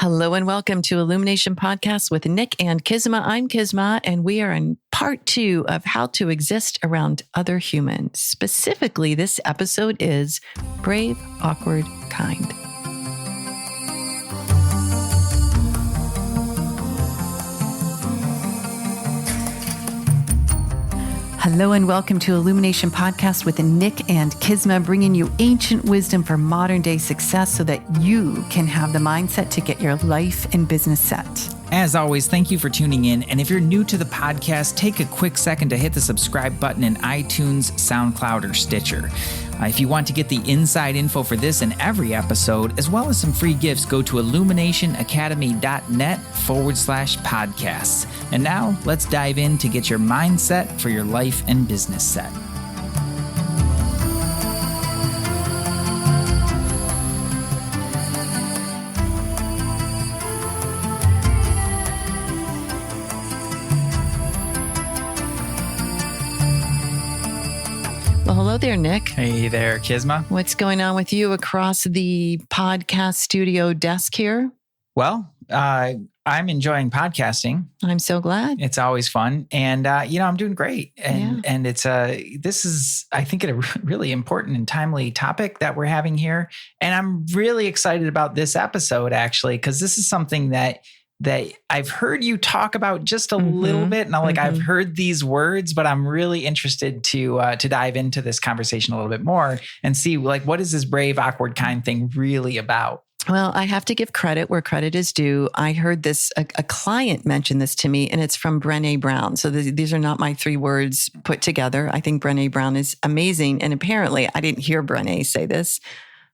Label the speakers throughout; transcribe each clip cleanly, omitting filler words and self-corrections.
Speaker 1: Hello and welcome to Illumination Podcast with Nick and Kisma. I'm Kisma, and we are in part 2 of how to exist around other humans. Specifically, this episode is Brave, Awkward, Kind. Hello and welcome to Illumination Podcast with Nick and Kisma, bringing you ancient wisdom for modern day success so that you can have the mindset to get your life and business set.
Speaker 2: As always, thank you for tuning in. And if you're new to the podcast, take a quick second to hit the subscribe button in iTunes, SoundCloud, or Stitcher. If you want to get the inside info for this and every episode, as well as some free gifts, go to illuminationacademy.net/podcasts. And now let's dive in to get your mindset for your life and business set.
Speaker 1: Well, hello there, Nick.
Speaker 2: Hey there, Kisma.
Speaker 1: What's going on with you across the podcast studio desk here?
Speaker 2: Well, I'm enjoying podcasting.
Speaker 1: I'm so glad.
Speaker 2: It's always fun. And, I'm doing great. And this is, I think, a really important and timely topic that we're having here. And I'm really excited about this episode, actually, because this is something that I've heard you talk about just a little bit. And I've heard these words, but I'm really interested to dive into this conversation a little bit more and see, what is this brave, awkward, kind thing really about?
Speaker 1: Well, I have to give credit where credit is due. I heard this, a client mentioned this to me, and it's from Brené Brown. So these are not my 3 words put together. I think Brené Brown is amazing. And apparently I didn't hear Brené say this,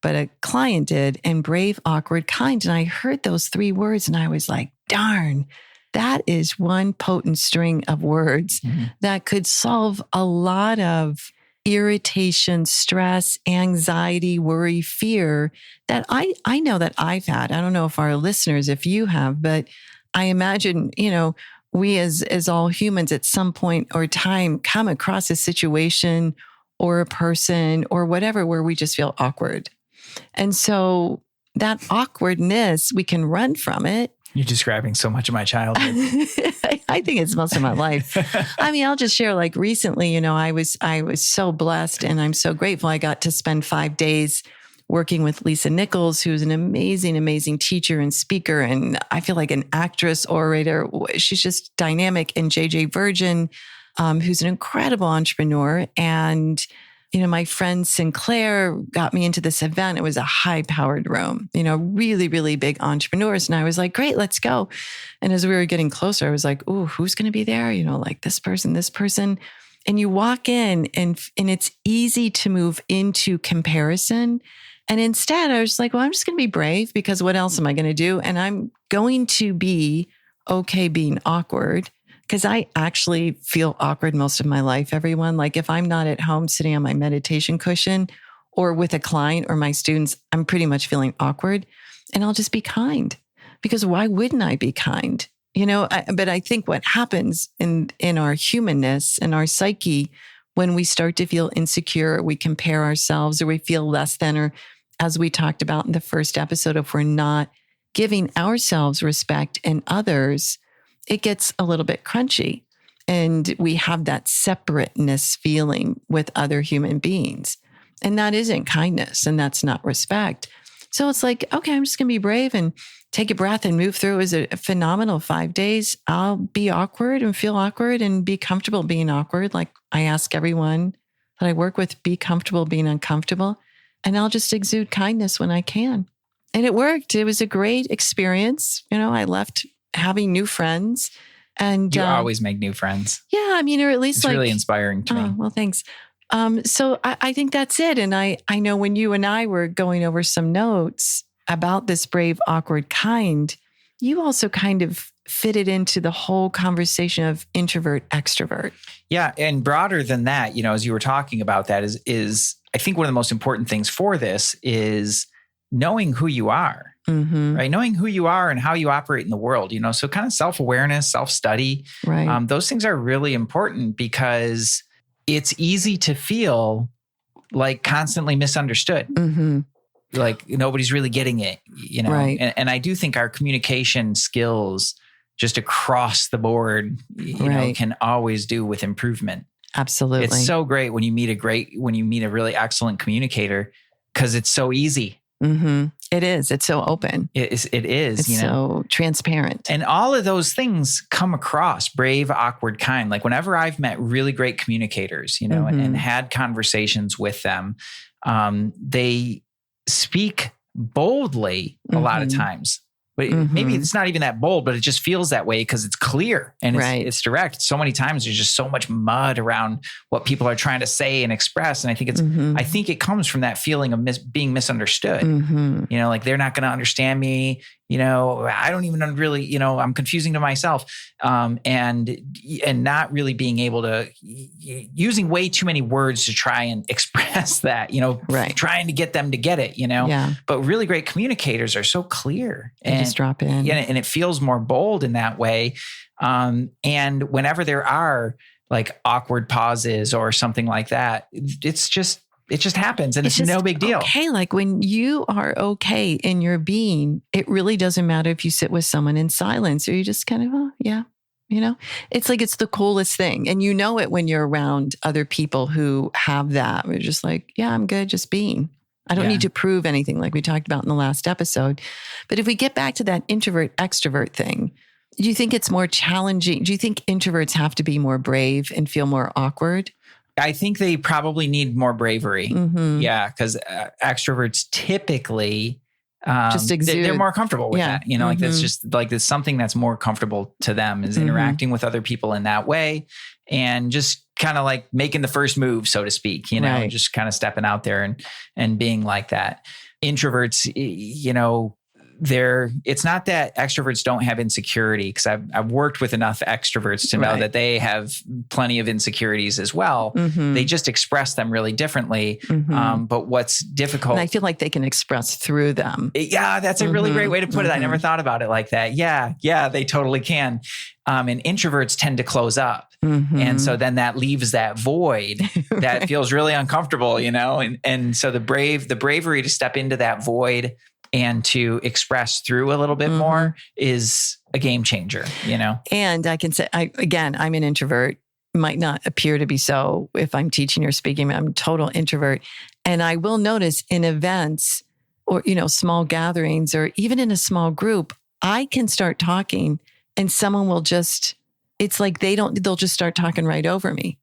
Speaker 1: but a client did, and brave, awkward, kind. And I heard those 3 words and I was like, darn, that is one potent string of words that could solve a lot of irritation, stress, anxiety, worry, fear that I know that I've had. I don't know if our listeners, if you have, but I imagine, we as all humans at some point or time come across a situation or a person or whatever where we just feel awkward. And so that awkwardness, we can run from it.
Speaker 2: You're describing so much of my childhood.
Speaker 1: I think it's most of my life. I mean, I'll just share, recently, I was so blessed and I'm so grateful. I got to spend 5 days working with Lisa Nichols, who's an amazing, amazing teacher and speaker. And I feel like an actress, orator. She's just dynamic. And JJ Virgin, who's an incredible entrepreneur. And my friend Sinclair got me into this event. It was a high-powered room, really, really big entrepreneurs. And I was like, great, let's go. And as we were getting closer, I was like, ooh, who's going to be there? This person. And you walk in and it's easy to move into comparison. And instead, I was like, well, I'm just going to be brave because what else am I going to do? And I'm going to be okay being awkward. Because I actually feel awkward most of my life, everyone. If I'm not at home sitting on my meditation cushion or with a client or my students, I'm pretty much feeling awkward. And I'll just be kind. Because why wouldn't I be kind? But I think what happens in our humanness and our psyche when we start to feel insecure, we compare ourselves or we feel less than, or as we talked about in the first episode, if we're not giving ourselves respect and others, it gets a little bit crunchy and we have that separateness feeling with other human beings. And that isn't kindness and that's not respect. So it's like, okay, I'm just going to be brave and take a breath and move through. It was a phenomenal 5 days. I'll be awkward and feel awkward and be comfortable being awkward. I ask everyone that I work with, be comfortable being uncomfortable. And I'll just exude kindness when I can. And it worked. It was a great experience. I left having new friends. And
Speaker 2: you always make new friends.
Speaker 1: Yeah, or at least
Speaker 2: it's really inspiring to me.
Speaker 1: Well, thanks. So I think that's it. And I know when you and I were going over some notes about this brave, awkward, kind, you also kind of fitted into the whole conversation of introvert, extrovert.
Speaker 2: Yeah. And broader than that, as you were talking about that is I think one of the most important things for this is knowing who you are. Right? Knowing who you are and how you operate in the world, so kind of self-awareness, self-study,
Speaker 1: right?
Speaker 2: Those things are really important because it's easy to feel constantly misunderstood. like nobody's really getting it,
Speaker 1: Right.
Speaker 2: And I do think our communication skills just across the board, can always do with improvement.
Speaker 1: Absolutely.
Speaker 2: It's so great when you meet a really excellent communicator, because it's so easy.
Speaker 1: Mm-hmm. It is. It's so open.
Speaker 2: It is.
Speaker 1: It's so transparent.
Speaker 2: And all of those things come across: brave, awkward, kind. Like whenever I've met really great communicators, and had conversations with them, they speak boldly a lot of times. But maybe it's not even that bold, but it just feels that way because it's clear and it's direct. So many times there's just so much mud around what people are trying to say and express. And I think I think it comes from that feeling of being misunderstood. Like they're not going to understand me. I don't even really, I'm confusing to myself. And not really being able to, using way too many words to try and express that, trying to get them to get it, But really great communicators are so clear.
Speaker 1: And just drop in.
Speaker 2: And it feels more bold in that way. And whenever there are like awkward pauses or something like that, it just happens and it's no big deal.
Speaker 1: Okay. Like when you are okay in your being, it really doesn't matter if you sit with someone in silence or you just kind of, it's like, it's the coolest thing. And it when you're around other people who have that. We're just like, yeah, I'm good just being. I don't need to prove anything like we talked about in the last episode. But if we get back to that introvert extrovert thing, do you think it's more challenging? Do you think introverts have to be more brave and feel more awkward?
Speaker 2: I think they probably need more bravery. Yeah, because extroverts typically
Speaker 1: just exude.
Speaker 2: They're more comfortable with that. Like that's just like there's something that's more comfortable to them is interacting with other people in that way, and just kind of like making the first move, so to speak. Just kind of stepping out there and being like that. Introverts, it's not that extroverts don't have insecurity, because I've worked with enough extroverts to know that they have plenty of insecurities as well. They just express them really differently. But what's difficult,
Speaker 1: and I feel like they can express through them.
Speaker 2: Yeah, that's a really great way to put it. I never thought about it like that. Yeah, they totally can. And introverts tend to close up. And so then that leaves that void that feels really uncomfortable, and so the bravery to step into that void and to express through a little bit more is a game changer, And
Speaker 1: I can say, I'm an introvert, might not appear to be so if I'm teaching or speaking. I'm a total introvert. And I will notice in events or, small gatherings or even in a small group, I can start talking and someone will it's like they'll just start talking right over me.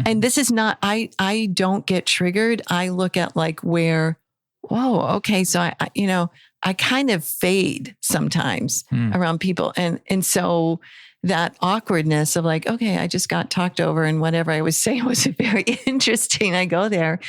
Speaker 1: And this is not, I don't get triggered. I look at like where, whoa, okay. So I kind of fade sometimes around people. And so that awkwardness of like, okay, I just got talked over and whatever I was saying was very interesting. I go there.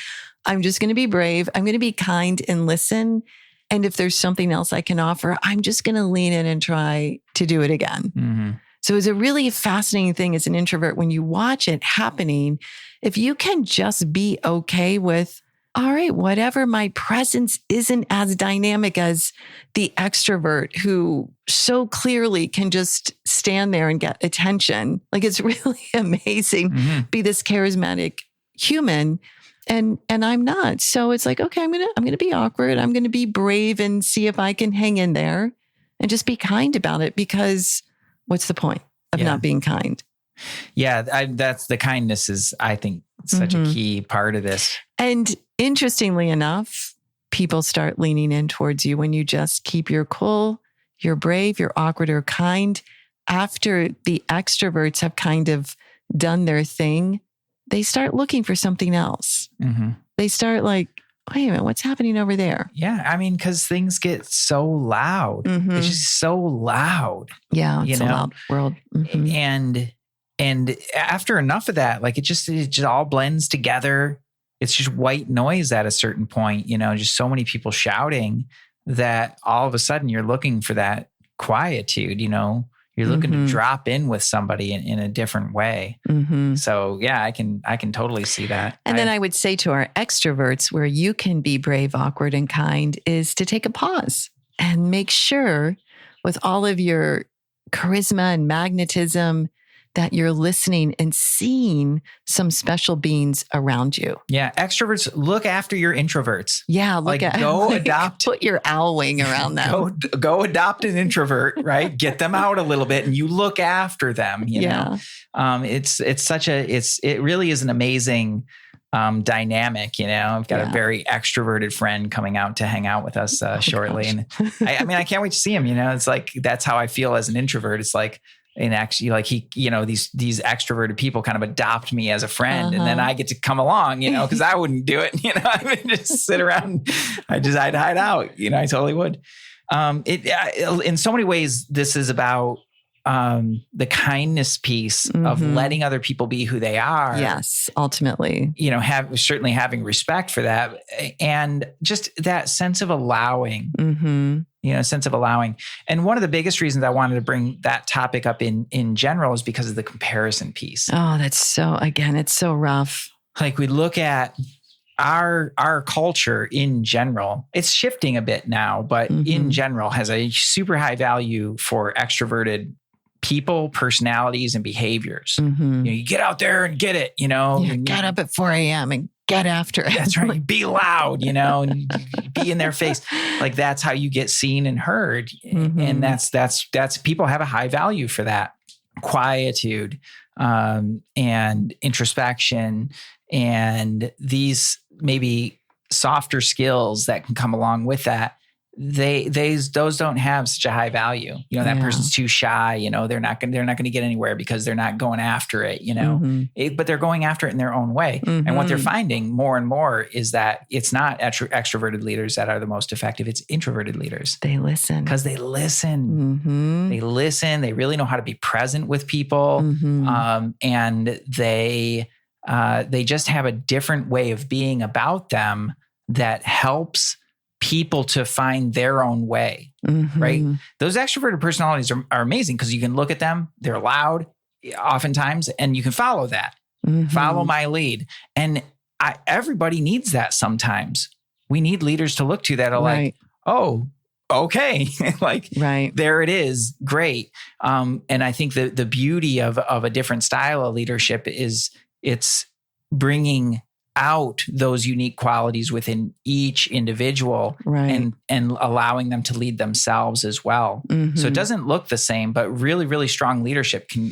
Speaker 1: I'm just going to be brave. I'm going to be kind and listen. And if there's something else I can offer, I'm just going to lean in and try to do it again. So it's a really fascinating thing as an introvert when you watch it happening. If you can just be okay with, all right, whatever, my presence isn't as dynamic as the extrovert who so clearly can just stand there and get attention. Like it's really amazing, be this charismatic human. And I'm not. So it's like, okay, I'm gonna be awkward. I'm gonna be brave and see if I can hang in there and just be kind about it, because what's the point of not being kind?
Speaker 2: Yeah, that's the kindness is, I think, such a key part of this.
Speaker 1: And interestingly enough, people start leaning in towards you when you just keep your cool, you're brave, you're awkward or kind. After the extroverts have kind of done their thing, they start looking for something else. They start like, wait a minute, what's happening over there?
Speaker 2: Yeah. I mean, because things get so loud. It's just so loud.
Speaker 1: Yeah. It's a loud world.
Speaker 2: And after enough of that, like it just all blends together. It's just white noise at a certain point, just so many people shouting that all of a sudden you're looking for that quietude, you're looking to drop in with somebody in a different way. So yeah, I can totally see that.
Speaker 1: And then I would say to our extroverts, where you can be brave, awkward, and kind, is to take a pause and make sure with all of your charisma and magnetism that you're listening and seeing some special beings around you.
Speaker 2: Yeah. Extroverts, look after your introverts.
Speaker 1: Yeah.
Speaker 2: Adopt.
Speaker 1: Put your owl wing around them.
Speaker 2: Go adopt an introvert, right? Get them out a little bit and you look after them, you know? It really is an amazing dynamic, you know. I've got a very extroverted friend coming out to hang out with us shortly. And I mean, I can't wait to see him, you know. It's like, that's how I feel as an introvert. It's like, and actually like he, you know, these extroverted people kind of adopt me as a friend and then I get to come along, you know, cause I wouldn't do it, you know, I would just sit around. I'd hide out, you know, I totally would. In so many ways, this is about the kindness piece of letting other people be who they are.
Speaker 1: Yes, ultimately.
Speaker 2: You know, certainly having respect for that and just that sense of allowing, sense of allowing. And one of the biggest reasons I wanted to bring that topic up in general is because of the comparison piece.
Speaker 1: Oh, it's so rough.
Speaker 2: Like we look at our culture in general, it's shifting a bit now, but in general has a super high value for extroverted people, personalities, and behaviors. You know, you get out there and get it, you know.
Speaker 1: Yeah, get up at 4 a.m. and get after it.
Speaker 2: That's right. Be loud, you know, and be in their face. Like that's how you get seen and heard. And that's people have a high value for that. Quietude and introspection and these maybe softer skills that can come along with that. Those don't have such a high value. You know, that person's too shy, you know, they're not going to get anywhere because they're not going after it, you know, but they're going after it in their own way. And what they're finding more and more is that it's not extroverted leaders that are the most effective. It's introverted leaders.
Speaker 1: They listen.
Speaker 2: Because they listen. They listen. They really know how to be present with people. And they just have a different way of being about them that helps people to find their own way, right? Those extroverted personalities are amazing because you can look at them, they're loud oftentimes, and you can follow that, follow my lead. And everybody needs that sometimes. We need leaders to look to that are like, oh, okay. Like, there it is. Great. And I think the beauty of a different style of leadership is it's bringing out those unique qualities within each individual and allowing them to lead themselves as well. So it doesn't look the same, but really, really strong leadership can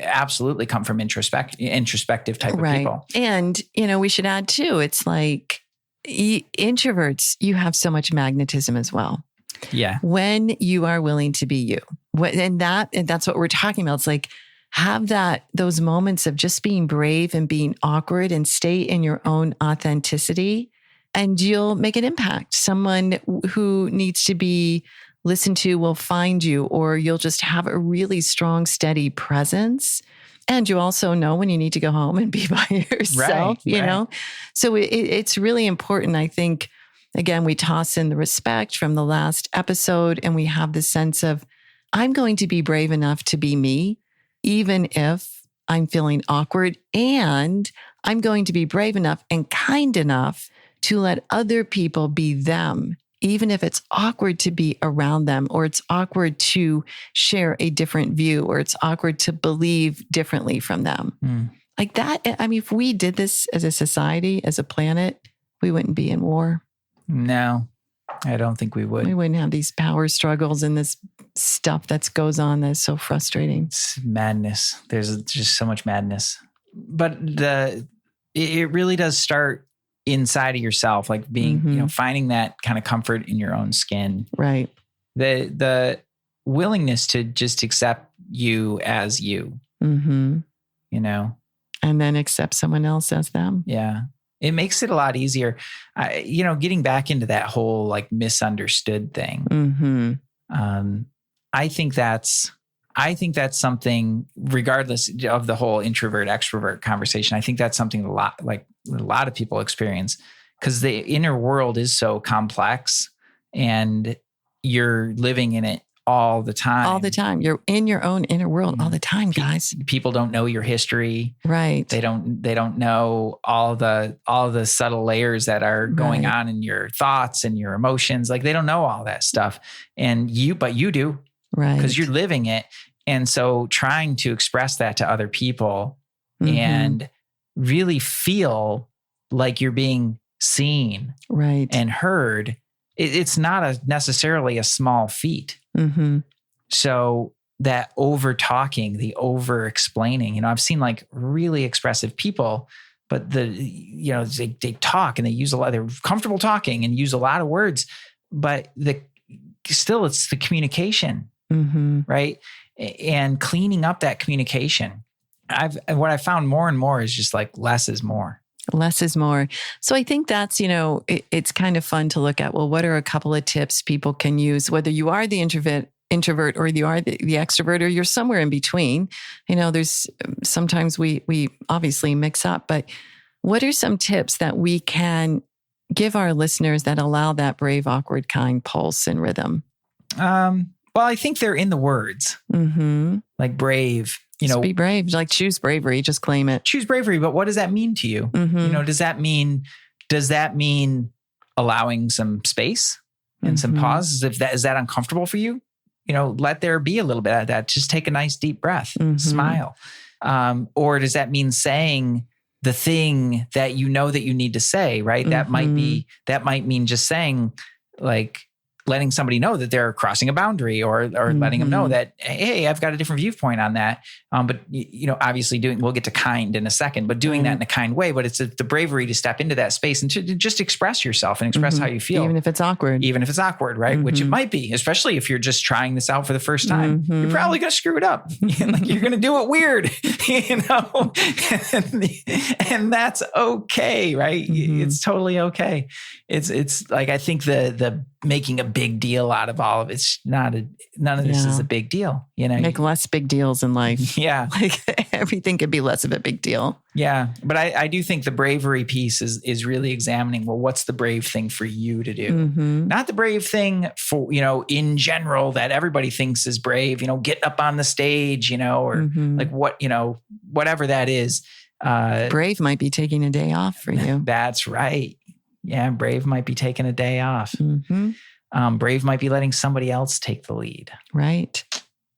Speaker 2: absolutely come from introspective type of people. And,
Speaker 1: you know, we should add too, it's like introverts, you have so much magnetism as well.
Speaker 2: Yeah.
Speaker 1: When you are willing to be you. And that's what we're talking about. It's like, have those moments of just being brave and being awkward and stay in your own authenticity and you'll make an impact. Someone who needs to be listened to will find you, or you'll just have a really strong, steady presence. And you also know when you need to go home and be by yourself, you know? So it's really important. I think, again, we toss in the respect from the last episode and we have this sense of, I'm going to be brave enough to be me, even if I'm feeling awkward, and I'm going to be brave enough and kind enough to let other people be them, even if it's awkward to be around them, or it's awkward to share a different view, or it's awkward to believe differently from them. Like that. I mean, if we did this as a society, as a planet, we wouldn't be in war.
Speaker 2: No, I don't think we would.
Speaker 1: We wouldn't have these power struggles and this stuff that goes on that's so frustrating.
Speaker 2: It's madness. There's just so much madness. But it really does start inside of yourself, like being, you know, finding that kind of comfort in your own skin.
Speaker 1: Right.
Speaker 2: The willingness to just accept you as you, you know.
Speaker 1: And then accept someone else as them.
Speaker 2: Yeah. It makes it a lot easier. You know, getting back into that whole like misunderstood thing. I think that's something, regardless of the whole introvert extrovert conversation. I think that's something a lot of people experience because the inner world is so complex and you're living in it all the time.
Speaker 1: All the time. You're in your own inner world all the time, guys.
Speaker 2: People don't know your history.
Speaker 1: Right.
Speaker 2: They don't know all the subtle layers that are going on in your thoughts and your emotions. Like they don't know all that stuff. But you do. Right. Because you're living it. And so trying to express that to other people and really feel like you're being seen and heard, it's not necessarily a small feat. So that over talking, the over explaining, I've seen like really expressive people, but they talk and they use they're comfortable talking and use a lot of words, but still it's the communication, right? And cleaning up that communication. What I found more and more is just like less is more.
Speaker 1: Less is more. So I think that's, it's kind of fun to look at, well, what are a couple of tips people can use, whether you are the introvert or you are the extrovert, or you're somewhere in between. There's sometimes we obviously mix up, but what are some tips that we can give our listeners that allow that brave, awkward, kind pulse and rhythm?
Speaker 2: Well, I think they're in the words, like brave.
Speaker 1: Just be brave. Like choose bravery. Just claim it.
Speaker 2: Choose bravery. But what does that mean to you? Does that mean allowing some space and some pauses? Is that uncomfortable for you? Let there be a little bit of that. Just take a nice deep breath, smile. Or does that mean saying the thing that you know that you need to say, right? That might mean just saying, like, letting somebody know that they're crossing a boundary, or letting them know that, hey, I've got a different viewpoint on that. But obviously we'll get to kind in a second, but doing that in a kind way. But it's the bravery to step into that space and to just express yourself and express how you feel.
Speaker 1: Even if it's awkward,
Speaker 2: right? Which it might be, especially if you're just trying this out for the first time, you're probably going to screw it up. Like you're going to do it weird, and that's okay, right? It's totally okay. It's like, I think the making a big deal out of all of it's none of this is a big deal.
Speaker 1: Make less big deals in life.
Speaker 2: Yeah.
Speaker 1: Like everything could be less of a big deal.
Speaker 2: Yeah. But I do think the bravery piece is really examining, well, what's the brave thing for you to do? Not the brave thing for, in general that everybody thinks is brave, getting up on the stage, or like whatever that is.
Speaker 1: Brave might be taking a day off for you.
Speaker 2: That's right. Yeah, brave might be taking a day off. Brave might be letting somebody else take the lead.
Speaker 1: Right.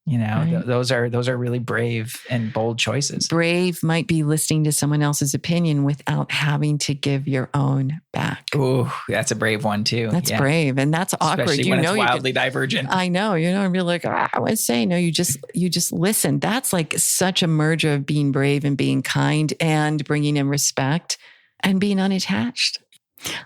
Speaker 2: Those are really brave and bold choices.
Speaker 1: Brave might be listening to someone else's opinion without having to give your own back.
Speaker 2: Ooh, that's a brave one too.
Speaker 1: That's brave, and that's awkward.
Speaker 2: Especially when it's wildly divergent.
Speaker 1: I know. And be like, I want to say no. You just listen. That's like such a merger of being brave and being kind and bringing in respect and being unattached.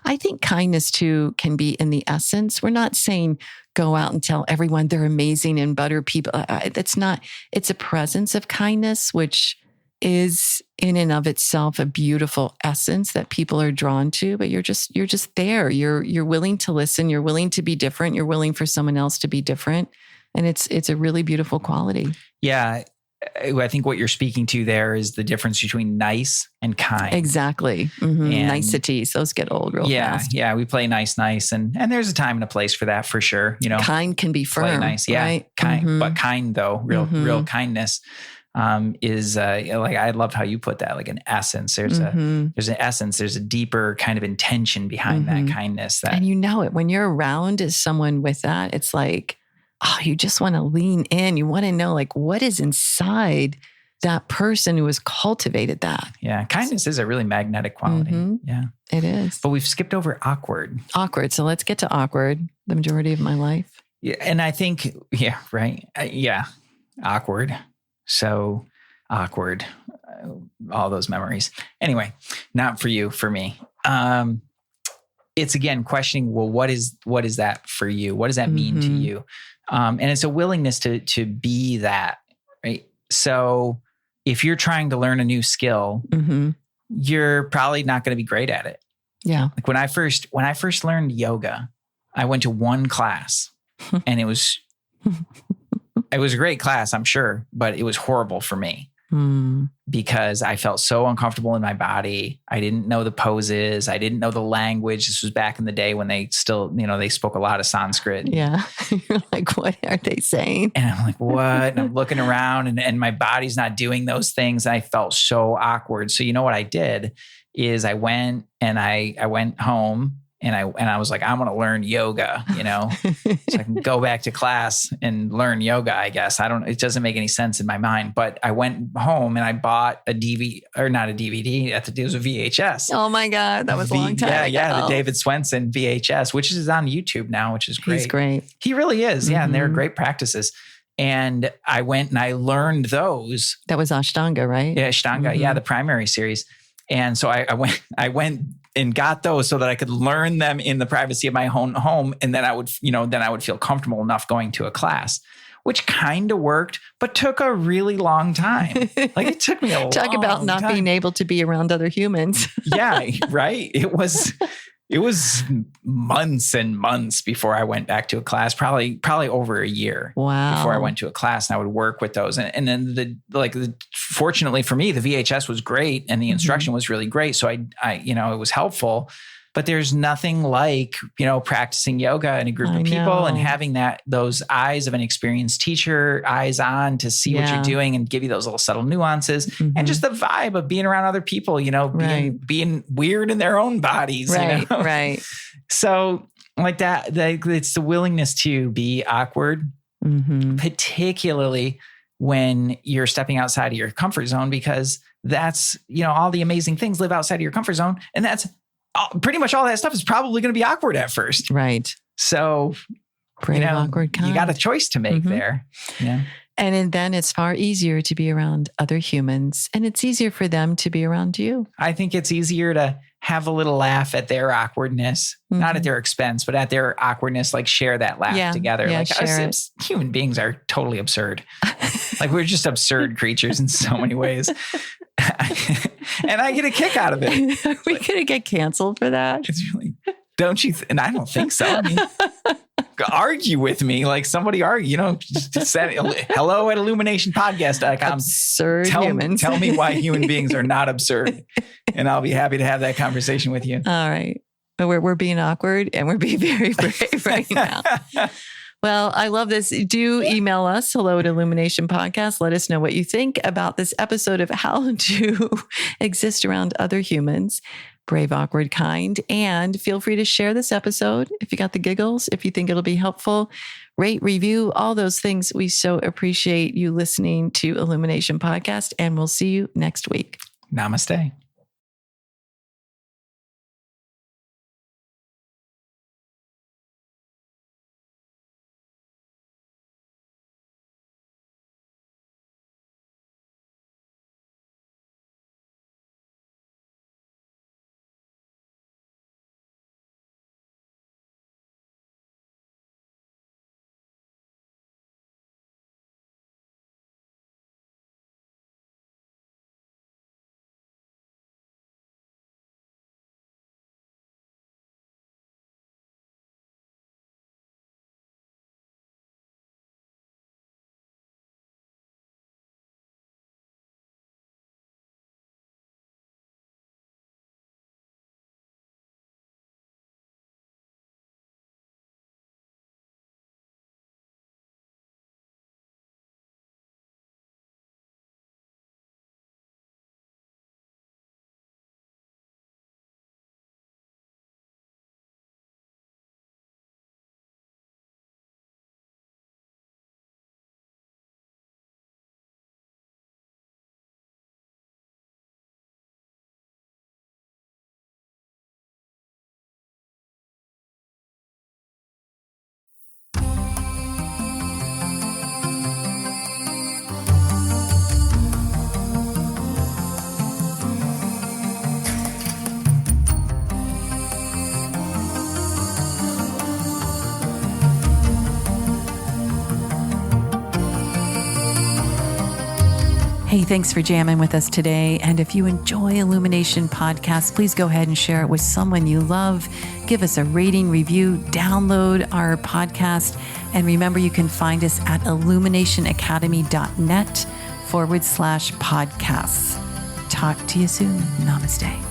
Speaker 1: I think kindness too can be in the essence. We're not saying go out and tell everyone they're amazing and butter people. It's a presence of kindness, which is in and of itself a beautiful essence that people are drawn to, but you're just there. You're willing to listen. You're willing to be different. You're willing for someone else to be different. And it's a really beautiful quality.
Speaker 2: Yeah. I think what you're speaking to there is the difference between nice and kind.
Speaker 1: Exactly. And niceties. Those get old real fast. Yeah.
Speaker 2: We play nice. And there's a time and a place for that for sure.
Speaker 1: Kind can be firm.
Speaker 2: Play nice. Yeah.
Speaker 1: Right?
Speaker 2: Kind, but kind though, real kindness, is, like, I love how you put that, like an essence. There's an essence. There's a deeper kind of intention behind that kindness.
Speaker 1: And it when you're around someone with that, it's like, you just want to lean in. You want to know, like, what is inside that person who has cultivated that.
Speaker 2: Yeah. Kindness is a really magnetic quality. Yeah.
Speaker 1: It is.
Speaker 2: But we've skipped over awkward.
Speaker 1: So let's get to awkward, the majority of my life.
Speaker 2: Yeah. And I think, right. Awkward. So awkward. All those memories. Anyway, not for you, for me. It's again questioning, well, what is that for you? What does that mean to you? And it's a willingness to be that, right? So if you're trying to learn a new skill, you're probably not going to be great at it.
Speaker 1: Yeah.
Speaker 2: Like when I first learned yoga, I went to one class and it was a great class, I'm sure, but it was horrible for me. Because I felt so uncomfortable in my body. I didn't know the poses. I didn't know the language. This was back in the day when they still, they spoke a lot of Sanskrit.
Speaker 1: Yeah. You're like, what are they saying?
Speaker 2: And I'm like, what? And I'm looking around and my body's not doing those things. And I felt so awkward. So you know what I did is I went home And I was like, I'm going to learn yoga, so I can go back to class and learn yoga, I guess. It doesn't make any sense in my mind, but I went home and I bought a DVD, or not a DVD, it was a VHS.
Speaker 1: Oh my God. That was a long time ago.
Speaker 2: Yeah. The David Swenson VHS, which is on YouTube now, which is great.
Speaker 1: He's great.
Speaker 2: He really is. Yeah. And they're great practices. And I went and I learned those.
Speaker 1: That was Ashtanga, right?
Speaker 2: Yeah. Ashtanga. Yeah. The primary series. And so I went and got those so that I could learn them in the privacy of my own home. And then I would feel comfortable enough going to a class, which kind of worked, but took a really long time. Like it took me a long time.
Speaker 1: Talk about not being able to be around other humans.
Speaker 2: Yeah, right. It was months and months before I went back to a class, probably over a year.
Speaker 1: Wow.
Speaker 2: Before I went to a class, and I would work with those. And then fortunately for me, the VHS was great and the instruction was really great. So I it was helpful, but there's nothing like, practicing yoga in a group of people and having those eyes of an experienced teacher, eyes on to see what you're doing and give you those little subtle nuances and just the vibe of being around other people, being weird in their own bodies.
Speaker 1: Right. Right.
Speaker 2: So like that, it's the willingness to be awkward, particularly when you're stepping outside of your comfort zone, because that's, all the amazing things live outside of your comfort zone. And that's pretty much all that stuff is probably going to be awkward at first.
Speaker 1: Right.
Speaker 2: So,
Speaker 1: brave, awkward, kind.
Speaker 2: You got a choice to make there. Yeah.
Speaker 1: And then it's far easier to be around other humans, and it's easier for them to be around you.
Speaker 2: I think it's easier to have a little laugh at their awkwardness, not at their expense, but at their awkwardness, like share that laugh together.
Speaker 1: Yeah,
Speaker 2: like human beings are totally absurd. Like we're just absurd creatures in so many ways. And I get a kick out of it.
Speaker 1: Are we going to get canceled for that?
Speaker 2: It's really, don't you? And I don't think so. I mean, argue with me, like somebody argue, just send hello at illuminationpodcast.com.
Speaker 1: Absurd humans.
Speaker 2: Tell me why human beings are not absurd. And I'll be happy to have that conversation with you.
Speaker 1: All right. But we're being awkward and we're being very brave right now. Well, I love this. Do email us, hello at Illumination Podcast. Let us know what you think about this episode of how to exist around other humans, brave, awkward, kind. And feel free to share this episode if you got the giggles, if you think it'll be helpful. Rate, review, all those things. We so appreciate you listening to Illumination Podcast, and we'll see you next week.
Speaker 2: Namaste.
Speaker 1: Hey, thanks for jamming with us today. And if you enjoy Illumination Podcast, please go ahead and share it with someone you love. Give us a rating, review, download our podcast. And remember, you can find us at illuminationacademy.net/podcasts. Talk to you soon. Namaste.